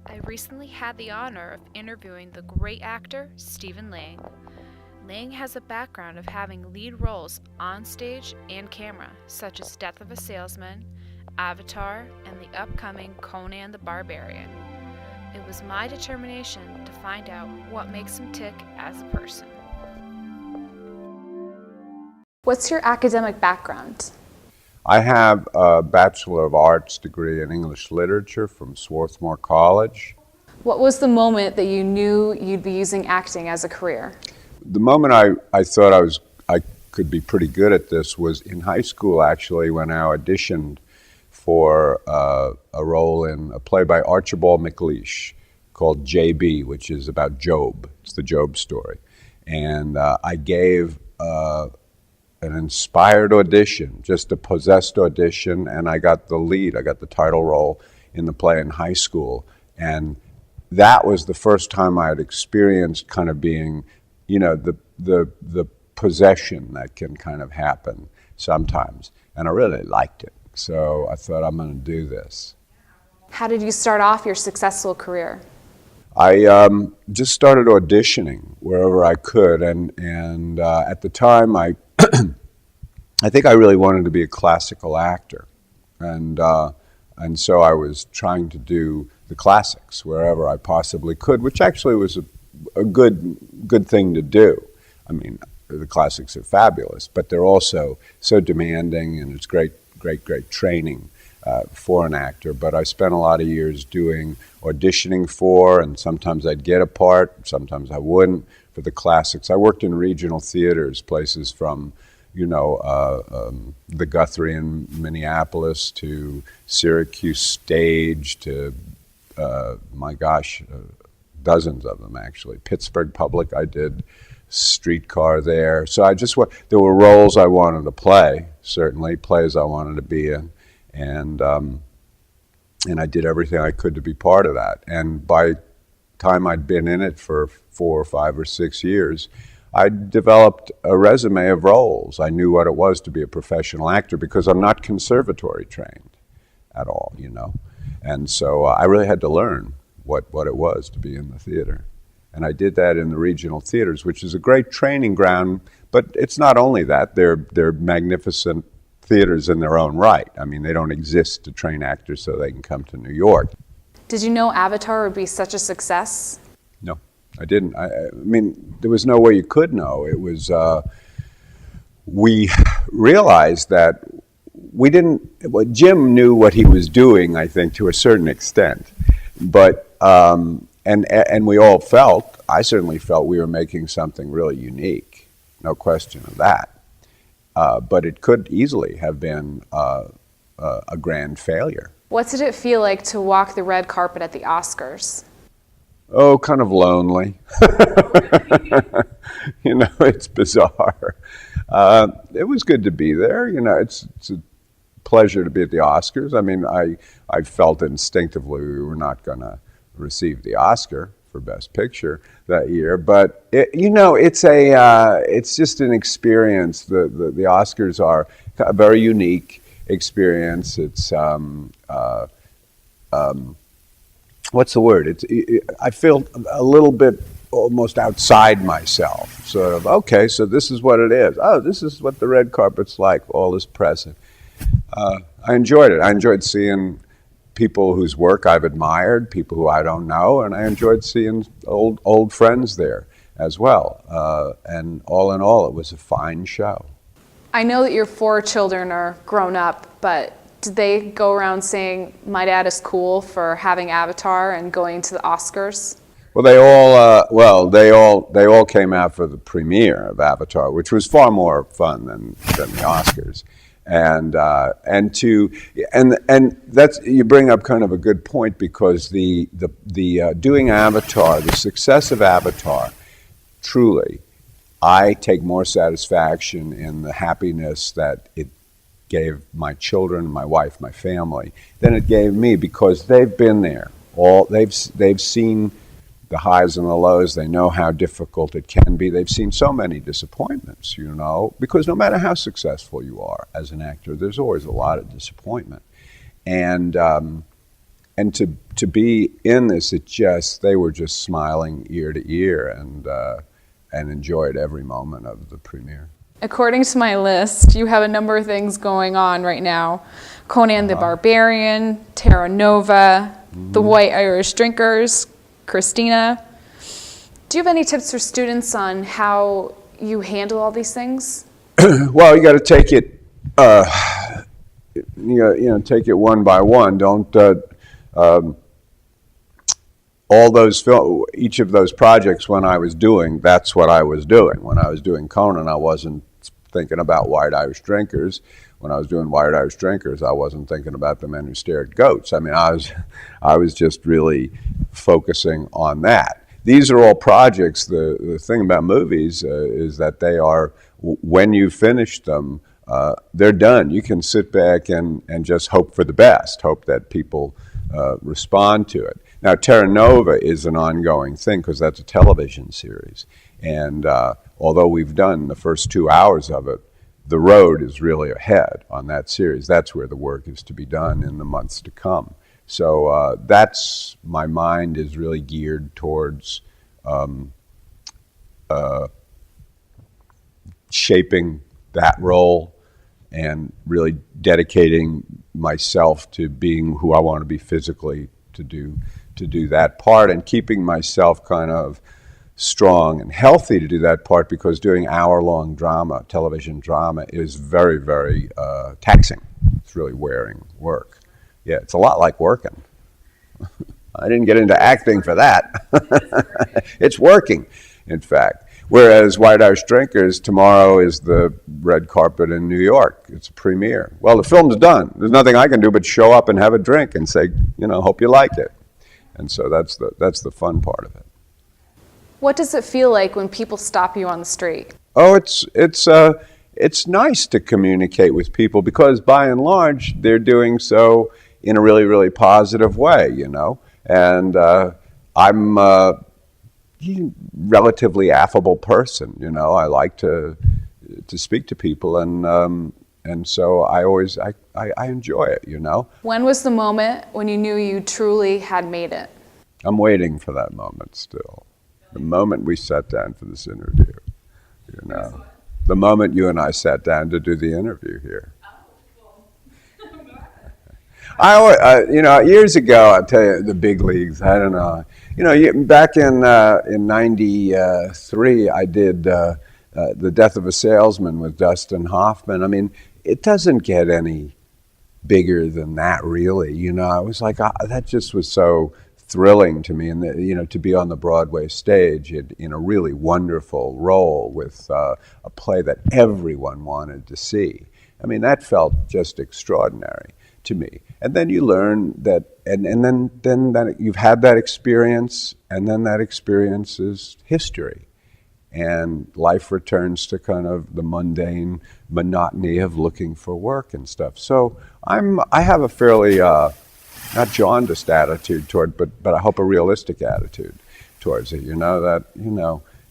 I recently had the honor of interviewing the great actor Stephen Lang. Lang has a background of having lead roles on stage and camera, such as Death of a Salesman, Avatar, and the upcoming Conan the Barbarian. It was my determination to find out what makes him tick as a person. What's your academic background? I have a Bachelor of Arts degree in English Literature from Swarthmore College. What was the moment that you knew you'd be using acting as a career? The moment I thought I could be pretty good at this was in high school, actually, when I auditioned for a role in a play by Archibald MacLeish called J.B., which is about Job. It's the Job story. And I gave an inspired audition, just a possessed audition, and I got the lead. I got the title role in the play in high school. And that was the first time I had experienced kind of being, the possession that can kind of happen sometimes. And I really liked it. So I thought, I'm going to do this. How did you start off your successful career? I just started auditioning wherever I could, and at the time I think I really wanted to be a classical actor, and so I was trying to do the classics wherever I possibly could, which actually was a good thing to do. I mean, the classics are fabulous, but they're also so demanding, and it's great training for an actor. But I spent a lot of years doing auditioning for, and sometimes I'd get a part, sometimes I wouldn't, for the classics. I worked in regional theaters, places from the Guthrie in Minneapolis to Syracuse Stage to, dozens of them actually. Pittsburgh Public, I did Streetcar there. So there were roles I wanted to play, certainly, plays I wanted to be in, and I did everything I could to be part of that. And by the time I'd been in it for 4 or 5 or 6 years, I developed a resume of roles. I knew what it was to be a professional actor because I'm not conservatory trained at all, And so I really had to learn what it was to be in the theater. And I did that in the regional theaters, which is a great training ground, but it's not only that. They're magnificent theaters in their own right. I mean, they don't exist to train actors so they can come to New York. Did you know Avatar would be such a success? No. I didn't. I mean, there was no way you could know. It was, we realized that Jim knew what he was doing, I think, to a certain extent. But, and we all felt, I certainly felt we were making something really unique. No question of that. But it could easily have been a grand failure. What did it feel like to walk the red carpet at the Oscars? Oh, kind of lonely. It's bizarre. It was good to be there. It's a pleasure to be at the Oscars. I mean, I felt instinctively we were not going to receive the Oscar for Best Picture that year, but it's just an experience. The Oscars are a very unique experience. It's what's the word? I feel a little bit almost outside myself, sort of, okay, so this is what it is. Oh, this is what the red carpet's like, all this press. I enjoyed it. I enjoyed seeing people whose work I've admired, people who I don't know, and I enjoyed seeing old friends there as well. And all in all, it was a fine show. I know that your 4 children are grown up, but did they go around saying, my dad is cool for having Avatar and going to the Oscars? Well, they all came out for the premiere of Avatar, which was far more fun than the Oscars. And that's, you bring up kind of a good point, because the doing Avatar, the success of Avatar, truly, I take more satisfaction in the happiness that it gave my children, my wife, my family, than it gave me, because they've been there. They've seen the highs and the lows. They know how difficult it can be. They've seen so many disappointments, because no matter how successful you are as an actor, there's always a lot of disappointment. And and to be in this, they were just smiling ear to ear and enjoyed every moment of the premiere. According to my list, you have a number of things going on right now. Conan the Barbarian, Terra Nova, The White Irish Drinkers, Christina. Do you have any tips for students on how you handle all these things? Well, you got to take it, take it one by one. Don't each of those projects when I was doing, that's what I was doing. When I was doing Conan, I wasn't thinking about White Irish Drinkers. When I was doing White Irish Drinkers, I wasn't thinking about the men who stare at goats. I mean, I was just really focusing on that. These are all projects. The thing about movies is that they are, when you finish them, they're done. You can sit back and just hope for the best, hope that people respond to it. Now, Terra Nova is an ongoing thing because that's a television series. And although we've done the first 2 hours of it, the road is really ahead on that series. That's where the work is to be done in the months to come. So my mind is really geared towards shaping that role and really dedicating myself to being who I want to be physically to do that part, and keeping myself kind of strong and healthy to do that part, because doing hour-long drama, television drama, is very, very taxing. It's really wearing work. Yeah, it's a lot like working. I didn't get into acting for that. It's working, in fact. Whereas White Irish Drinkers, tomorrow is the red carpet in New York. It's a premiere. Well, the film's done. There's nothing I can do but show up and have a drink and say, hope you liked it. And so that's the fun part of it. What does it feel like when people stop you on the street? Oh, it's nice to communicate with people, because by and large they're doing so in a really, really positive way, And I'm a relatively affable person, I like to speak to people, and so I enjoy it, When was the moment when you knew you truly had made it? I'm waiting for that moment still. The moment we sat down for this interview, the moment you and I sat down to do the interview here. Years ago, I'll tell you, the big leagues, I don't know. Back in '93, I did The Death of a Salesman with Dustin Hoffman. I mean, it doesn't get any bigger than that, really. I was like, that just was so thrilling to me, and to be on the Broadway stage in a really wonderful role with a play that everyone wanted to see. I mean, that felt just extraordinary to me. And then you learn that, and then that you've had that experience, and then that experience is history. And life returns to kind of the mundane monotony of looking for work and stuff. So I have a fairly not jaundiced attitude toward, but I hope a realistic attitude towards it.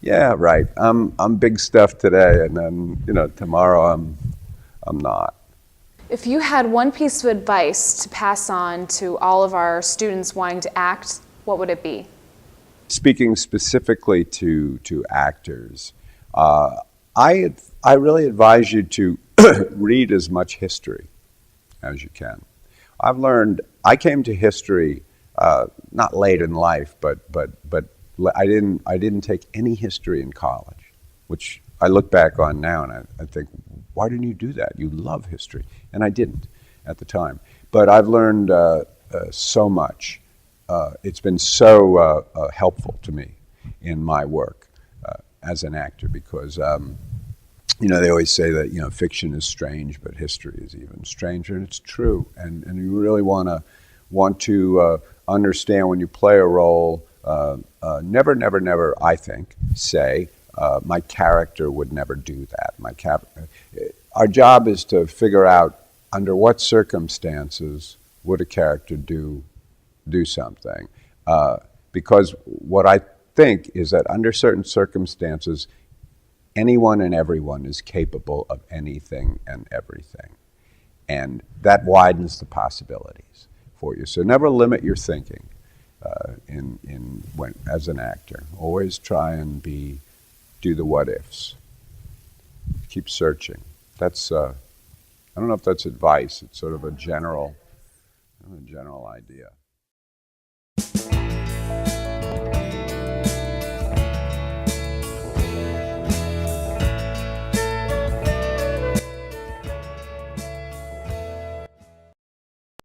Yeah, right. I'm big stuff today, and then tomorrow I'm not. If you had one piece of advice to pass on to all of our students wanting to act, what would it be? Speaking specifically to actors, I really advise you to read as much history as you can. I've learned, I came to history not late in life, but I didn't take any history in college, which I look back on now and I think, why didn't you do that? You love history. And I didn't at the time. But I've learned so much. It's been so helpful to me in my work as an actor, because they always say that fiction is strange, but history is even stranger, and it's true. And you really want to understand when you play a role. Never, I think, say my character would never do that. Our job is to figure out under what circumstances would a character do something. Because what I think is that under certain circumstances, anyone and everyone is capable of anything and everything. And that widens the possibilities for you. So never limit your thinking as an actor. Always try and do the what ifs. Keep searching. That's I don't know if that's advice. It's sort of a general idea.